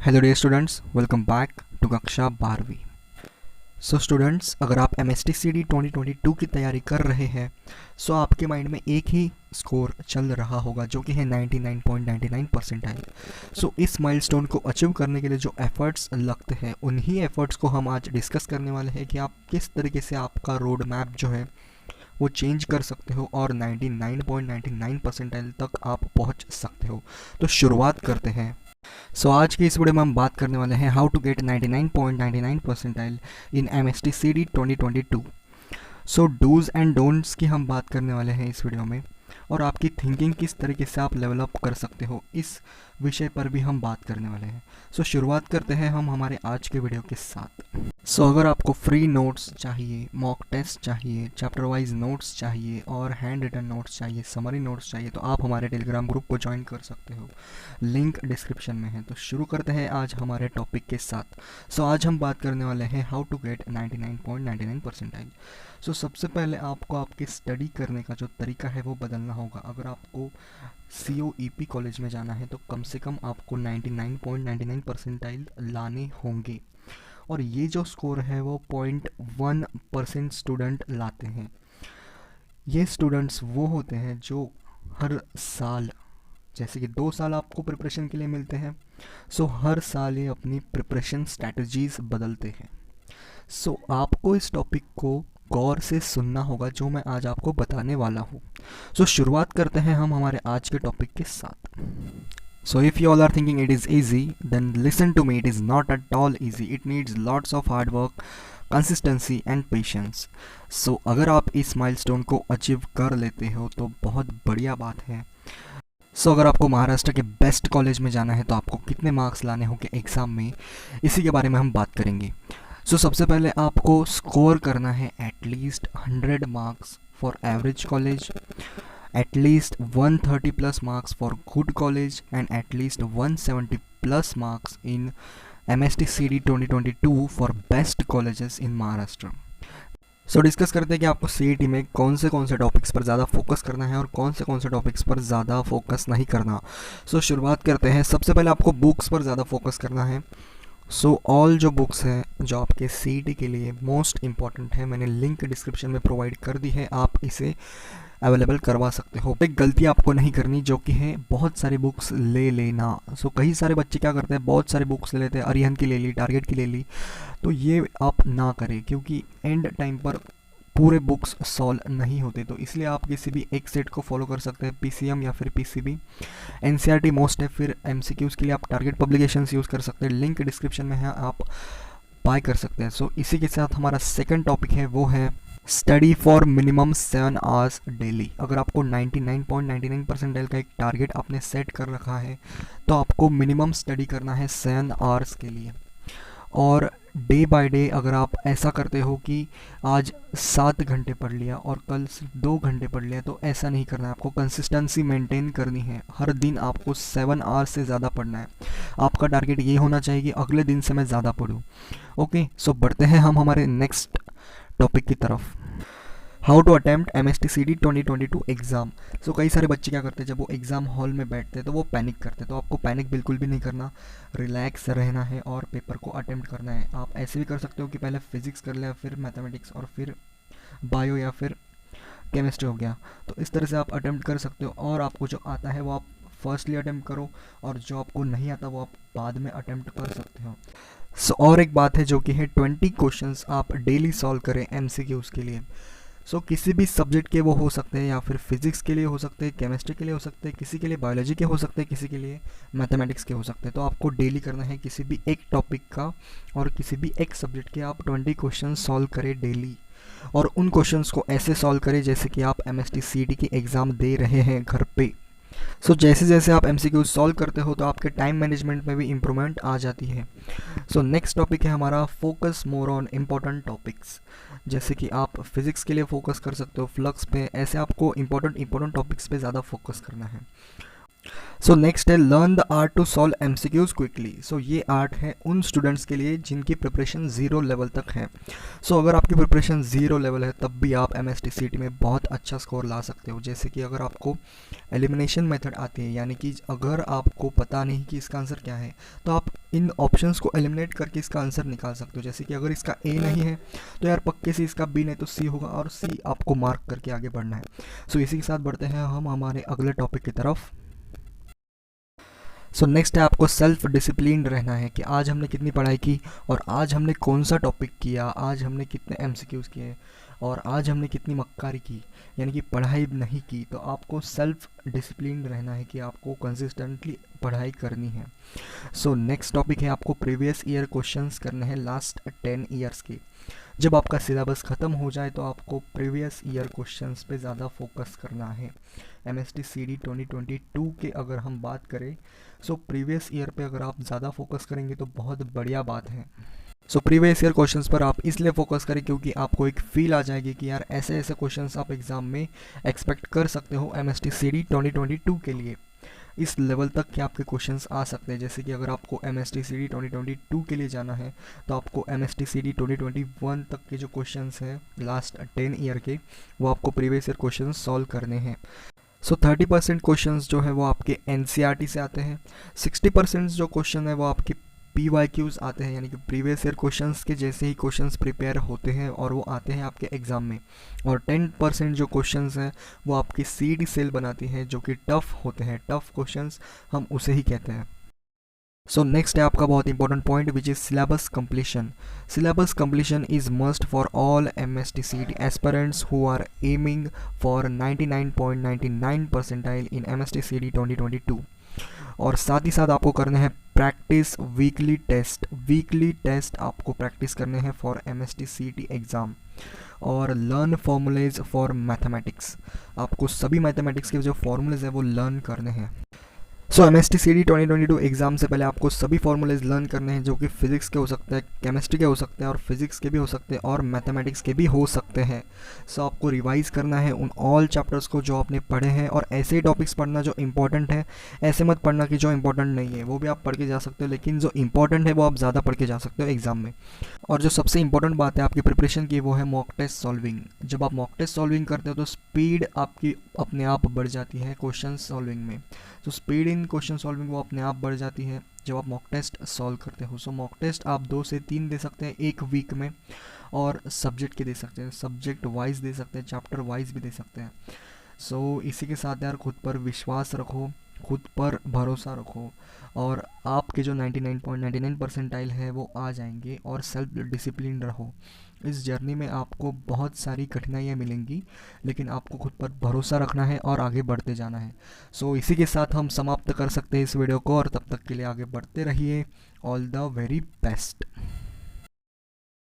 Hello dear students, welcome back to कक्षा 12वीं। So students, अगर आप MSTCD 2022 की तैयारी कर रहे हैं सो आपके माइंड में एक ही स्कोर चल रहा होगा जो कि है 99.99 परसेंटाइल। सो इस माइलस्टोन को अचीव करने के लिए जो एफर्ट्स लगते हैं उन्हीं एफर्ट्स को हम आज डिस्कस करने वाले हैं कि आप किस तरीके से आपका रोड मैप जो है वो चेंज कर सकते हो और 99.99 परसेंटाइल तक आप पहुंच सकते हो। तो शुरुआत करते हैं। आज की इस वीडियो में हम बात करने वाले हैं how to get 99.99 percentile in MSTCD 2022। Dos and don'ts की हम बात करने वाले हैं इस वीडियो में, और आपकी थिंकिंग किस तरीके से आप लेवल अप कर सकते हो इस विषय पर भी हम बात करने वाले हैं। शुरुआत करते हैं हम हमारे आज के वीडियो के साथ। अगर आपको फ्री नोट्स चाहिए, मॉक टेस्ट चाहिए, चैप्टर वाइज नोट्स चाहिए और हैंड रिटन नोट्स चाहिए, समरी नोट्स चाहिए, तो आप हमारे टेलीग्राम ग्रुप को ज्वाइन कर सकते हो, लिंक डिस्क्रिप्शन में है। तो शुरू करते हैं आज हमारे टॉपिक के साथ। आज हम बात करने वाले हैं हाउ टू गेट 99.99 परसेंटाइल। सबसे पहले आपको आपके स्टडी करने का जो तरीका है वो बदलना होगा। अगर आपको COEP कॉलेज में जाना है तो कम से कम आपको 99.99 परसेंटाइल लाने होंगे, और ये जो स्कोर है वो 0.1% स्टूडेंट लाते हैं। ये स्टूडेंट्स वो होते हैं जो हर साल, जैसे कि 2 साल आपको प्रिपरेशन के लिए मिलते हैं, हर साल ये अपनी प्रिपरेशन स्ट्रैटेजीज बदलते हैं। आपको इस टॉपिक को गौर से सुनना होगा जो मैं आज आपको बताने वाला हूँ। शुरुआत करते हैं हम हमारे आज के टॉपिक के साथ। If you all are thinking it is easy, then listen to me, it is not at all easy. It needs lots of hard work, consistency and patience. अगर आप इस माइलस्टोन को अचीव कर लेते हो तो बहुत बढ़िया बात है। अगर आपको महाराष्ट्र के बेस्ट कॉलेज में जाना है तो आपको कितने मार्क्स लाने होंगे एग्ज़ाम में, इसी के बारे में हम बात करेंगे। सबसे पहले आपको स्कोर करना है at least 100 marks for average college, at least 130 plus marks for good college and at least 170 plus marks in MSTCD 2022 for best colleges in Maharashtra. Discuss करते हैं कि आपको CET में कौन से टॉपिक्स पर ज़्यादा फोकस करना है और कौन से टॉपिक्स पर ज़्यादा फोकस नहीं करना। शुरुआत करते हैं। सबसे पहले आपको बुक्स पर ज़्यादा फोकस करना है। ऑल जो बुक्स हैं जो आपके CET के लिए मोस्ट इम्पॉर्टेंट है, मैंने लिंक डिस्क्रिप्शन में प्रोवाइड कर दी है, आप इसे अवेलेबल करवा सकते हो। एक गलती आपको नहीं करनी जो कि है बहुत सारी बुक्स ले लेना। कई सारे बच्चे क्या करते हैं, बहुत सारी बुक्स ले लेते हैं, अरिहंत की ले ली, टारगेट की ले ली, तो ये आप ना करें क्योंकि एंड टाइम पर पूरे बुक्स सॉल्व नहीं होते। तो इसलिए आप किसी भी एक सेट को फॉलो कर सकते हैं, PCM या फिर PCB। NCERT मोस्ट है, फिर MCQs के लिए आप टारगेट पब्लिकेशंस यूज़ कर सकते हैं, लिंक डिस्क्रिप्शन में है, आप बाय कर सकते हैं। इसी के साथ हमारा सेकंड टॉपिक है वो है study for minimum 7 hours daily. अगर आपको 99.99 परसेंटाइल का एक टारगेट आपने सेट कर रखा है तो आपको मिनिमम स्टडी करना है 7 आवर्स के लिए, और डे बाय डे अगर आप ऐसा करते हो कि आज 7 घंटे पढ़ लिया और कल सिर्फ 2 घंटे पढ़ लिया, तो ऐसा नहीं करना है। आपको कंसिस्टेंसी मेंटेन करनी है, हर दिन आपको 7 आवर्स से ज़्यादा पढ़ना है। आपका टारगेट ये होना चाहिए कि अगले दिन से मैं ज़्यादा पढूं। ओके, बढ़ते हैं हम हमारे नेक्स्ट टॉपिक की तरफ। How to attempt MSTCD 2022 exam. कई सारे बच्चे क्या करते हैं, जब वो एग्ज़ाम हॉल में बैठते हैं तो वो पैनिक करते हैं। तो आपको पैनिक बिल्कुल भी नहीं करना, रिलैक्स रहना है और पेपर को अटेम्प्ट करना है। आप ऐसे भी कर सकते हो कि पहले फिजिक्स कर लिया, फिर मैथमेटिक्स, और फिर बायो या फिर केमिस्ट्री हो गया। तो इस तरह से आप अटेम्प्ट कर सकते हो, और आपको जो आता है वो आप फर्स्टली अटेम्प्ट करो, और जो आपको नहीं आता वो आप बाद में अटेम्प्ट कर सकते हो। और एक बात है जो कि है 20 क्वेश्चंस आप डेली सॉल्व करें MCQs के लिए। किसी भी सब्जेक्ट के वो हो सकते हैं, या फिर फिजिक्स के लिए हो सकते हैं, केमिस्ट्री के लिए हो सकते हैं, किसी के लिए बायोलॉजी के हो सकते हैं, किसी के लिए मैथमेटिक्स के हो सकते हैं। तो आपको डेली करना है किसी भी एक टॉपिक का, और किसी भी एक सब्जेक्ट के आप 20 क्वेश्चन सॉल्व करें डेली, और उन क्वेश्चंस को ऐसे सॉल्व करें जैसे कि आप MSTCD की एग्ज़ाम दे रहे हैं घर पे। जैसे जैसे आप MCQ सॉल्व करते हो तो आपके टाइम मैनेजमेंट में भी इम्प्रूवमेंट आ जाती है। नेक्स्ट टॉपिक है हमारा focus more on important topics. जैसे कि आप फिज़िक्स के लिए फोकस कर सकते हो फ्लक्स पे, ऐसे आपको इम्पोर्टेंट टॉपिक्स पे ज़्यादा फोकस करना है। सो नेक्स्ट है learn the art to solve MCQs quickly. So ये आर्ट है उन स्टूडेंट्स के लिए जिनकी प्रिपरेशन ज़ीरो लेवल तक है। सो अगर आपकी प्रिपरेशन ज़ीरो लेवल है तब भी आप एमएसटीसीटी में बहुत अच्छा स्कोर ला सकते हो। जैसे कि अगर आपको एलिमिनेशन मेथड आती है, यानी कि अगर आपको पता नहीं कि इसका आंसर क्या है तो आप इन ऑप्शंस को एलिमिनेट करके इसका आंसर निकाल सकते हो। जैसे कि अगर इसका ए नहीं है तो यार पक्के से इसका बी नहीं तो सी होगा, और सी आपको मार्क करके आगे बढ़ना है। सो इसी के साथ बढ़ते हैं हम हमारे अगले टॉपिक की तरफ। सो नेक्स्ट है आपको सेल्फ डिसिप्लिन रहना है कि आज हमने कितनी पढ़ाई की और आज हमने कौन सा टॉपिक किया, आज हमने कितने एमसीक्यूज़ किए और आज हमने कितनी मक्कारी की, यानी कि पढ़ाई नहीं की। तो आपको सेल्फ डिसिप्लिन रहना है कि आपको कंसिस्टेंटली पढ़ाई करनी है। सो नेक्स्ट टॉपिक है आपको प्रीवियस ईयर क्वेश्चंस करने हैं लास्ट 10 ईयर्स के। जब आपका सिलेबस ख़त्म हो जाए तो आपको प्रीवियस ईयर क्वेश्चंस पे ज़्यादा फोकस करना है। एमएसटीसीडी 2022 के अगर हम बात करें, सो प्रीवियस ईयर पे अगर आप ज़्यादा फोकस करेंगे तो बहुत बढ़िया बात है। सो प्रीवियस ईयर क्वेश्चंस पर आप इसलिए फोकस करें क्योंकि आपको एक फील आ जाएगी कि यार ऐसे ऐसे क्वेश्चंस आप एग्ज़ाम में एक्सपेक्ट कर सकते हो एमएसटीसीडी 2022 के लिए। इस लेवल तक के आपके क्वेश्चंस आ सकते हैं। जैसे कि अगर आपको एमएसटीसीडी 2022 के लिए जाना है तो आपको एमएसटीसीडी 2021 तक के जो क्वेश्चंस हैं लास्ट 10 ईयर के, वो आपको प्रीवियस ईयर क्वेश्चंस सॉल्व करने हैं। सो 30% क्वेश्चंस जो है वो आपके एनसीईआरटी से आते हैं, 60% जो क्वेश्चन है वो आपके पीवाईक्यूज़ आते हैं, यानी कि प्रीवियस ईयर क्वेश्चंस के जैसे ही क्वेश्चंस प्रिपेयर होते हैं और वो आते हैं आपके एग्ज़ाम में, और 10% जो क्वेश्चंस हैं वो आपकी सीडी सेल बनाती हैं जो कि टफ़ होते हैं। टफ़ क्वेश्चंस हम उसे ही कहते हैं। सो नेक्स्ट है आपका बहुत important point which is syllabus completion. Syllabus completion is must for all MSTCD aspirants who are aiming for 99.99 percentile in MSTCD 2022। और साथ ही साथ आपको करने हैं practice weekly test. Weekly test आपको प्रैक्टिस करने हैं फॉर एमएसटीसीटी एग्ज़ाम। और लर्न फॉर्मूलेज फॉर मैथमेटिक्स, आपको सभी मैथमेटिक्स के जो फॉर्मूलेज हैं वो लर्न करने हैं। सो एमएसटीसीडी 2022 एग्ज़ाम से पहले आपको सभी फॉर्मूलेज लर्न करने हैं जो कि फिजिक्स के हो सकते हैं, केमिस्ट्री के हो सकते हैं और फिजिक्स के भी हो सकते हैं और मैथमेटिक्स के भी हो सकते हैं। सो आपको रिवाइज़ करना है उन ऑल चैप्टर्स को जो आपने पढ़े हैं, और ऐसे ही टॉपिक्स पढ़ना जो इंपॉर्टेंट है। ऐसे मत पढ़ना कि जो इंपॉर्टेंट नहीं है वो भी आप पढ़ के जा सकते हो, लेकिन जो इंपॉर्टेंट है वो आप ज़्यादा पढ़ के जा सकते हो एग्ज़ाम में। और जो सबसे इंपॉर्टेंट बात है आपकी प्रिपरेशन की वो है मॉक टेस्ट सॉल्विंग। जब आप मॉक टेस्ट सॉल्विंग करते हो तो स्पीड आपकी अपने आप बढ़ जाती है क्वेश्चन सॉल्विंग में। तो स्पीड इन क्वेश्चन सॉल्विंग वो अपने आप बढ़ जाती है जब आप मॉक टेस्ट सॉल्व करते हो। सो मॉक टेस्ट आप 2 से 3 दे सकते हैं एक वीक में, और सब्जेक्ट के दे सकते हैं, सब्जेक्ट वाइज दे सकते हैं, चैप्टर वाइज भी दे सकते हैं। सो इसी के साथ यार खुद पर विश्वास रखो, खुद पर भरोसा रखो, और आपके जो 99.99 परसेंटाइल है वो आ जाएंगे। और सेल्फ डिसिप्लिन रहो। इस जर्नी में आपको बहुत सारी कठिनाइयाँ मिलेंगी, लेकिन आपको खुद पर भरोसा रखना है और आगे बढ़ते जाना है। सो इसी के साथ हम समाप्त कर सकते हैं इस वीडियो को, और तब तक के लिए आगे बढ़ते रहिए। All the very best.